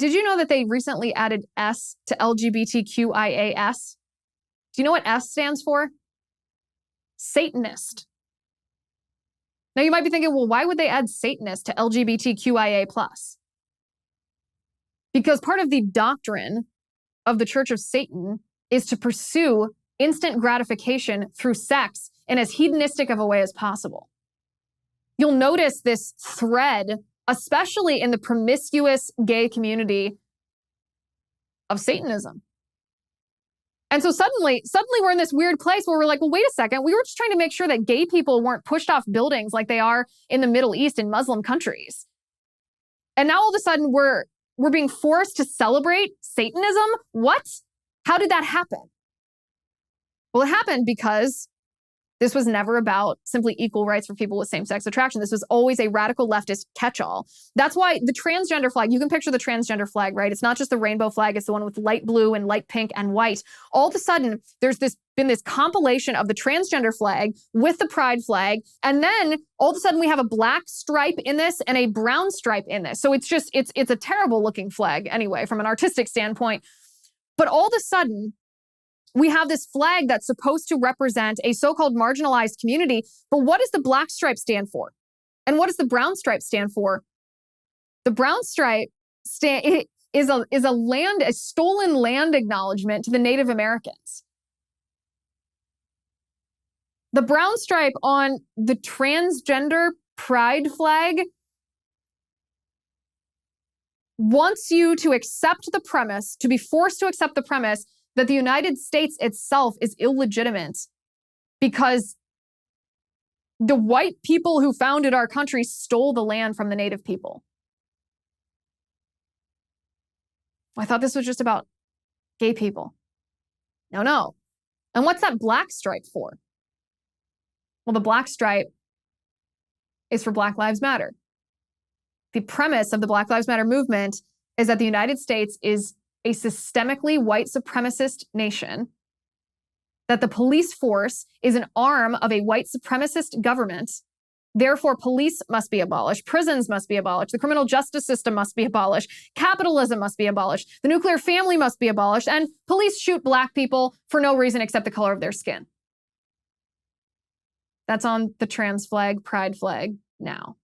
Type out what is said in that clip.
did you know that they recently added S to LGBTQIAS? Do you know what S stands for? Satanist. Now you might be thinking, well, why would they add Satanist to LGBTQIA+? Because part of the doctrine of the Church of Satan is to pursue instant gratification through sex in as hedonistic of a way as possible. You'll notice this thread, especially in the promiscuous gay community, of Satanism. And so suddenly we're in this weird place where we're like, well, wait a second. We were just trying to make sure that gay people weren't pushed off buildings like they are in the Middle East and Muslim countries. And now all of a sudden we're being forced to celebrate Satanism? What? How did that happen? Well, it happened because this was never about simply equal rights for people with same-sex attraction. This was always a radical leftist catch-all. That's why the transgender flag, you can picture the transgender flag, right? It's not just the rainbow flag, it's the one with light blue and light pink and white. All of a sudden, there's been this compilation of the transgender flag with the pride flag, and then all of a sudden we have a black stripe in this and a brown stripe in this. So it's a terrible looking flag anyway, from an artistic standpoint. But all of a sudden, we have this flag that's supposed to represent a so-called marginalized community, but what does the black stripe stand for? And what does the brown stripe stand for? The brown stripe is a stolen land acknowledgement to the Native Americans. The brown stripe on the transgender pride flag wants you to accept the premise, to be forced to accept the premise that the United States itself is illegitimate because the white people who founded our country stole the land from the native people. I thought this was just about gay people. No. And what's that black stripe for? Well, the black stripe is for Black Lives Matter. The premise of the Black Lives Matter movement is that the United States is a systemically white supremacist nation, that the police force is an arm of a white supremacist government. Therefore, police must be abolished, prisons must be abolished, the criminal justice system must be abolished, capitalism must be abolished, the nuclear family must be abolished, and police shoot Black people for no reason except the color of their skin. That's on the trans flag, pride flag now.